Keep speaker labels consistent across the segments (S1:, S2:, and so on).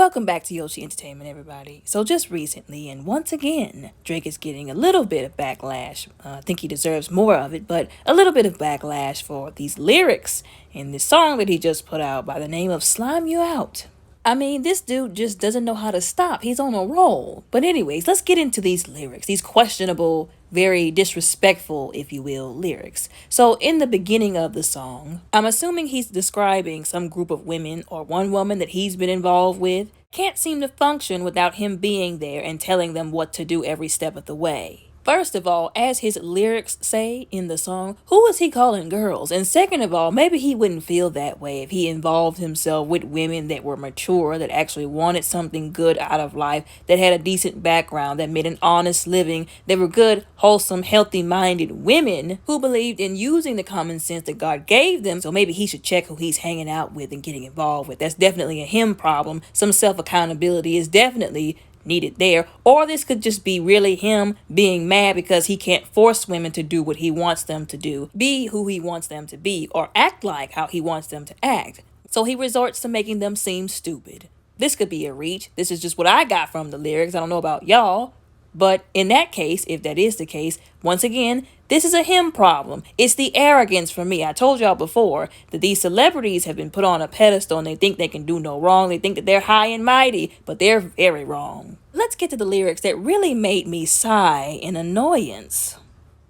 S1: Welcome back to Yoshi Entertainment, everybody. So just recently, and once again, Drake is getting a little bit of backlash. I think he deserves more of it, but a little bit of backlash for these lyrics in this song that he just put out by the name of Slime You Out. I mean, this dude just doesn't know how to stop. He's on a roll. But anyways, let's get into these lyrics, these questionable, very disrespectful, if you will, lyrics. So in the beginning of the song, I'm assuming he's describing some group of women or one woman that he's been involved with can't seem to function without him being there and telling them what to do every step of the way. First of all, as his lyrics say in the song, who is he calling girls? And second of all, maybe he wouldn't feel that way if he involved himself with women that were mature, that actually wanted something good out of life, that had a decent background, that made an honest living, that were good, wholesome, healthy-minded women who believed in using the common sense that God gave them. So maybe he should check who he's hanging out with and getting involved with. That's definitely a him problem. Some self-accountability is definitely needed there. Or this could just be really him being mad because he can't force women to do what he wants them to do, be who he wants them to be, or act like how he wants them to act. So he resorts to making them seem stupid. This could be a reach. This is just what I got from the lyrics. I don't know about y'all. But in that case, if that is the case, once again, this is a him problem. It's the arrogance for me. I told y'all before that these celebrities have been put on a pedestal and they think they can do no wrong. They think that they're high and mighty, but they're very wrong. Let's get to the lyrics that really made me sigh in annoyance.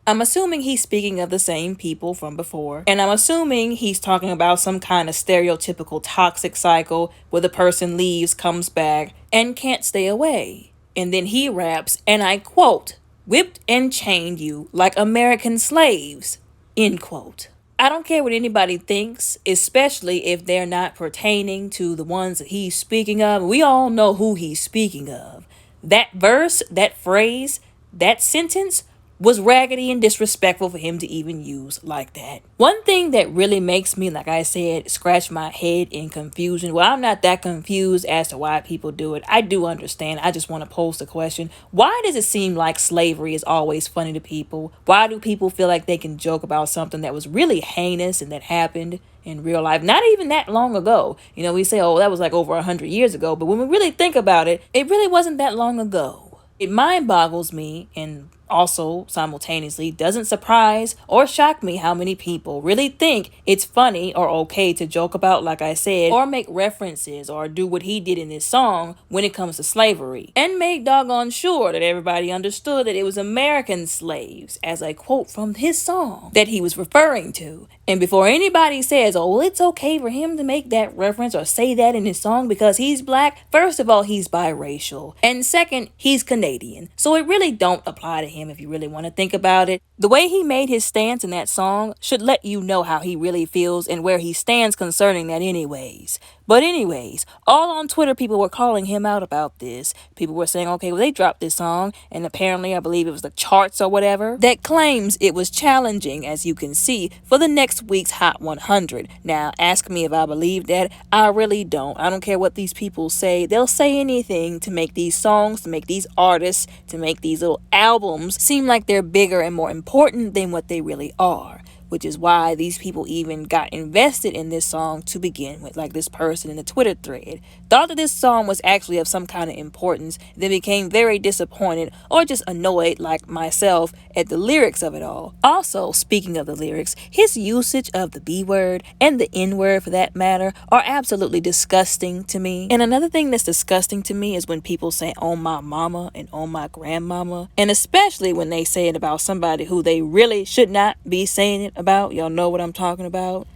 S1: I'm assuming he's speaking of the same people from before, and I'm assuming he's talking about some kind of stereotypical toxic cycle where the person leaves, comes back, and can't stay away. And then he raps, and I quote, "whipped and chained you like American slaves," end quote. I don't care what anybody thinks, especially if they're not pertaining to the ones that he's speaking of. We all know who he's speaking of. That verse, that phrase, that sentence was raggedy and disrespectful for him to even use like that. One thing that really makes me, like I said, scratch my head in confusion. Well, I'm not that confused as to why people do it. I do understand. I just want to pose the question. Why does it seem like slavery is always funny to people? Why do people feel like they can joke about something that was really heinous and that happened in real life not even that long ago? You know, we say, oh, that was like over 100 years ago. But when we really think about it, it really wasn't that long ago. It mind boggles me, and also simultaneously doesn't surprise or shock me how many people really think it's funny or okay to joke about, like I said, or make references or do what he did in this song when it comes to slavery, and make doggone sure that everybody understood that it was American slaves, as I quote from his song, that he was referring to. And before anybody says, oh, well, it's okay for him to make that reference or say that in his song because he's black, first of all, he's biracial, and second, he's Canadian, so it really don't apply to him. If you really want to think about it, the way he made his stance in that song should let you know how he really feels and where he stands concerning that anyways. But anyways, all on Twitter, people were calling him out about this. People were saying, okay, well, they dropped this song, and apparently, I believe it was the charts or whatever, that claims it was challenging, as you can see, for the next week's Hot 100. Now, ask me if I believe that. I really don't. I don't care what these people say. They'll say anything to make these songs, to make these artists, to make these little albums seem like they're bigger and more important than what they really are. Which is why these people even got invested in this song to begin with, like this person in the Twitter thread. Thought that this song was actually of some kind of importance, then became very disappointed or just annoyed, like myself, at the lyrics of it all. Also, speaking of the lyrics, his usage of the B word and the N word for that matter are absolutely disgusting to me. And another thing that's disgusting to me is when people say "on my mama" and "on my grandmama," and especially when they say it about somebody who they really should not be saying it about. Y'all know what I'm talking about.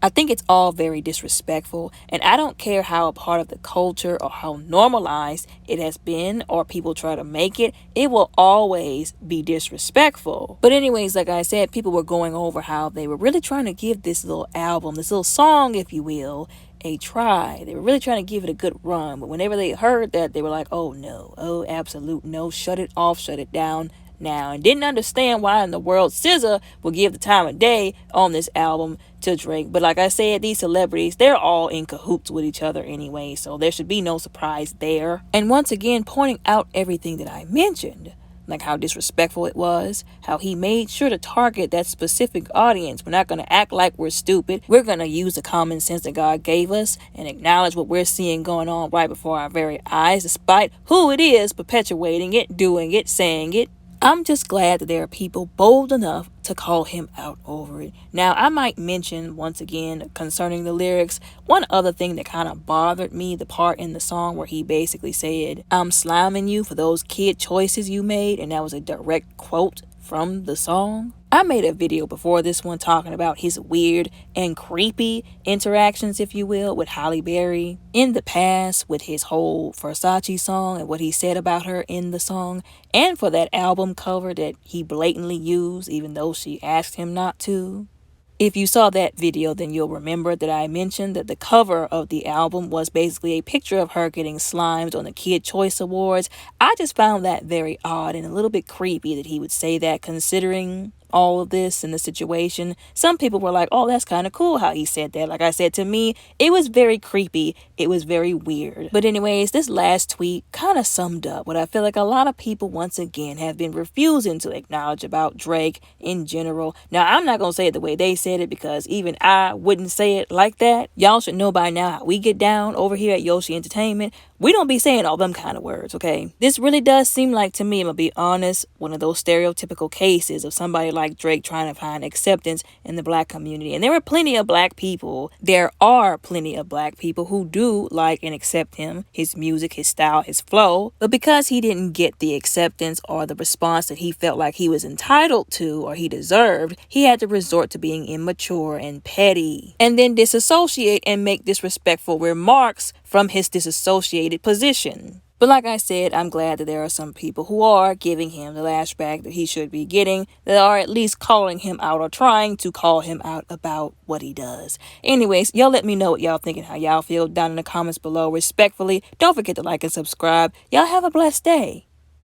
S1: I think it's all very disrespectful, and I don't care how a part of the culture or how normalized it has been or people try to make it, it will always be disrespectful. But anyways, like I said, people were going over how they were really trying to give this little album, this little song, if you will, a try. They were really trying to give it a good run, but whenever they heard that, they were like, oh no, oh absolute no, shut it off, shut it down now, and didn't understand why in the world SZA would give the time of day on this album to Drake. But like I said, these celebrities, they're all in cahoots with each other anyway, so there should be no surprise there. And once again, pointing out everything that I mentioned, like how disrespectful it was, how he made sure to target that specific audience. We're not going to act like we're stupid. We're going to use the common sense that God gave us and acknowledge what we're seeing going on right before our very eyes, despite who it is perpetuating it, doing it, saying it. I'm just glad that there are people bold enough to call him out over it. Now, I might mention once again concerning the lyrics, one other thing that kind of bothered me, the part in the song where he basically said, "I'm sliming you for those kid choices you made," and that was a direct quote from the song. I made a video before this one talking about his weird and creepy interactions, if you will, with Halle Berry in the past with his whole Versace song and what he said about her in the song, and for that album cover that he blatantly used even though she asked him not to. If you saw that video, then you'll remember that I mentioned that the cover of the album was basically a picture of her getting slimed on the Kid Choice Awards. I just found that very odd and a little bit creepy that he would say that, considering all of this and the situation. Some people were like, oh, that's kind of cool how he said that. Like I said, to me, it was very creepy. It was very weird. But anyways, this last tweet kind of summed up what I feel like a lot of people once again have been refusing to acknowledge about Drake in general. Now, I'm not going to say it the way they said it because even I wouldn't say it like that. Y'all should know by now how we get down over here at Yoshi Entertainment. We don't be saying all them kind of words, okay? This really does seem like, to me, I'm gonna be honest, one of those stereotypical cases of somebody like Drake trying to find acceptance in the black community. And there are plenty of black people. There are plenty of black people who do like and accept him, his music, his style, his flow. But because he didn't get the acceptance or the response that he felt like he was entitled to or he deserved, he had to resort to being immature and petty. And then disassociate and make disrespectful remarks from his disassociated position. But like I said, I'm glad that there are some people who are giving him the lashback that he should be getting, that are at least calling him out or trying to call him out about what he does. Anyways, y'all let me know what y'all think and how y'all feel down in the comments below. Respectfully, don't forget to like and subscribe. Y'all have a blessed day.